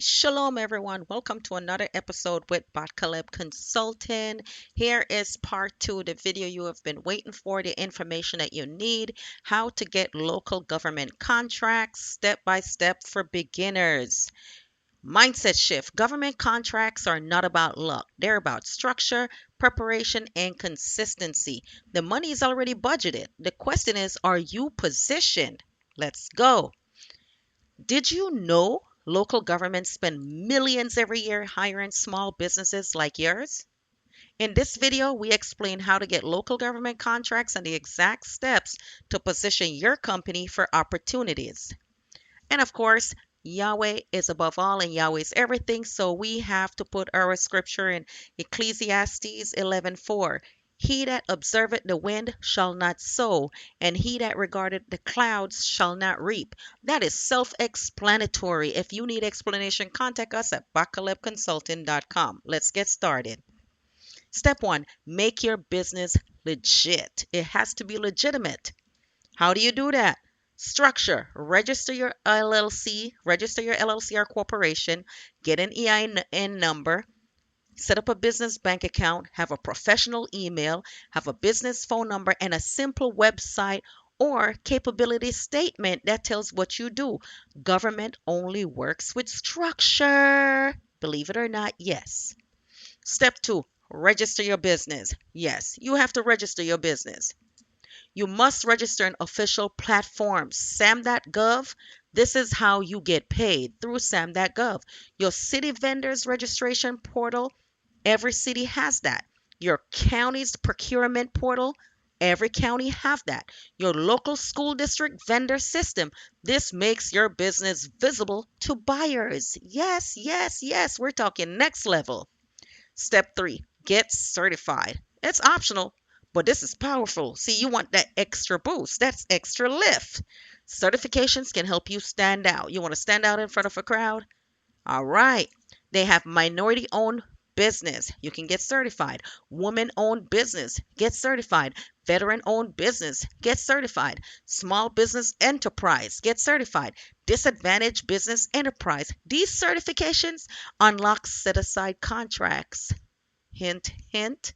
Shalom, everyone. Welcome to another episode with Bot Caleb Consulting. Here is part two, the video you have been waiting for, the information that you need, how to get local government contracts step by step for beginners. Mindset shift. Government contracts are not about luck. They're about structure, preparation, and consistency. The money is already budgeted. The question is, are you positioned? Let's go. Did you know local governments spend millions every year hiring small businesses like yours? In this video, we explain how to get local government contracts and the exact steps to position your company for opportunities. And of course, Yahweh is above all and Yahweh is everything, so we have to put our scripture in Ecclesiastes 11:4. He that observeth the wind shall not sow, and he that regardeth the clouds shall not reap. That is self-explanatory. If you need explanation, contact us at bakalebconsulting.com. Let's get started. Step 1, make your business legit. It has to be legitimate. How do you do that? Structure. Register your LLC or corporation, get an EIN number, set up a business bank account, have a professional email, have a business phone number, and a simple website or capability statement that tells what you do. Government only works with structure. Believe it or not, yes. Step 2, register your business. Yes, you have to register your business. You must register in official platforms. SAM.gov, this is how you get paid through SAM.gov. Your city vendors registration portal, every city has that. Your county's procurement portal, every county have that. Your local school district vendor system, this makes your business visible to buyers. Yes, yes, yes, we're talking next level. Step 3, get certified. It's optional, but this is powerful. See, you want that extra boost, that's extra lift. Certifications can help you stand out. You want to stand out in front of a crowd? All right. They have minority owned business. You can get certified. Woman owned business. Get certified. Veteran owned business. Get certified. Small business enterprise. Get certified. Disadvantaged business enterprise. These certifications unlock set aside contracts. Hint, hint.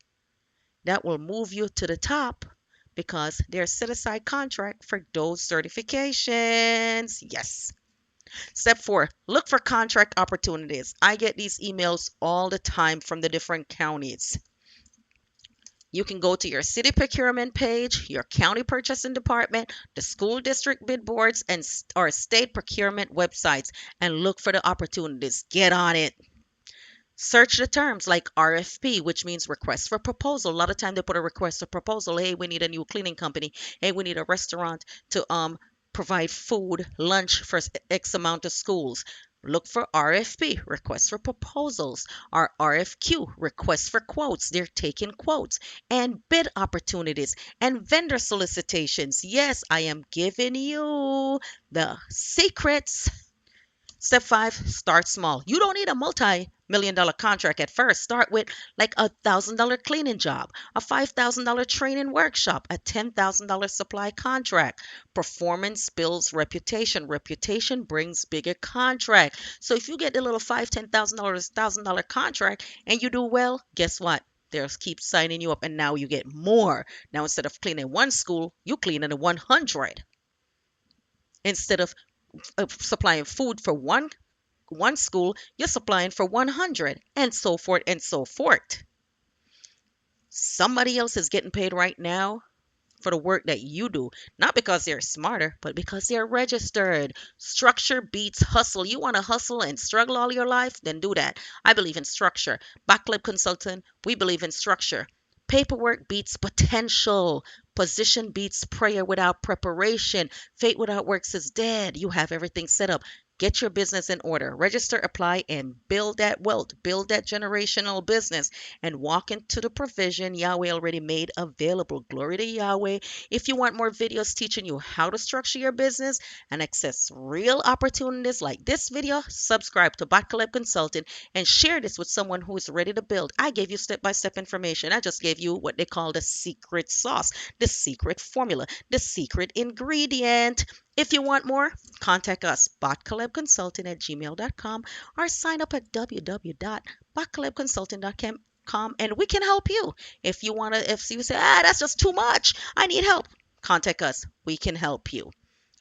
That will move you to the top because there's set aside contract for those certifications. Yes. Step 4, look for contract opportunities. I get these emails all the time from the different counties. You can go to your city procurement page, your county purchasing department, the school district bid boards, and or state procurement websites and look for the opportunities. Get on it. Search the terms like RFP, which means request for proposal. A lot of time they put a request for proposal. Hey, we need a new cleaning company. Hey, we need a restaurant to provide food, lunch for X amount of schools. Look for RFP, request for proposals, or RFQ, request for quotes. They're taking quotes and bid opportunities and vendor solicitations. Yes, I am giving you the secrets. Step 5, start small. You don't need a multi-million-dollar contract at first. Start with like $1,000 cleaning job, a $5,000 training workshop, a $10,000 supply contract. Performance builds reputation. Reputation brings bigger contract. So if you get the little $5,000, $10,000, $1,000 contract and you do well, guess what? They'll keep signing you up and now you get more. Now instead of cleaning one school, you clean in 100. Instead of supplying food for one school, you're supplying for 100, and so forth and so forth. Somebody else is getting paid right now for the work that you do, not because they're smarter, but because they're registered. Structure beats hustle. You want to hustle and struggle all your life? Then do that. I believe in structure. Backlib Consultant, we believe in structure. Paperwork beats potential. Position beats prayer without preparation. Faith without works is dead. You have everything set up. Get your business in order. Register, apply, and build that wealth. Build that generational business and walk into the provision Yahweh already made available. Glory to Yahweh. If you want more videos teaching you how to structure your business and access real opportunities like this video, subscribe to Bot Caleb Consulting and share this with someone who is ready to build. I gave you step-by-step information. I just gave you what they call the secret sauce, the secret formula, the secret ingredient. If you want more, contact us, bakalebconsulting@gmail.com, or sign up at www.bakalebconsulting.com, and we can help you. If you say, that's just too much, I need help, contact us. We can help you.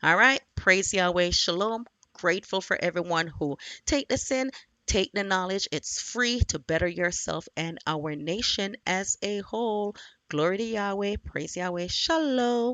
All right. Praise Yahweh. Shalom. Grateful for everyone who take this in, take the knowledge. It's free to better yourself and our nation as a whole. Glory to Yahweh. Praise Yahweh. Shalom.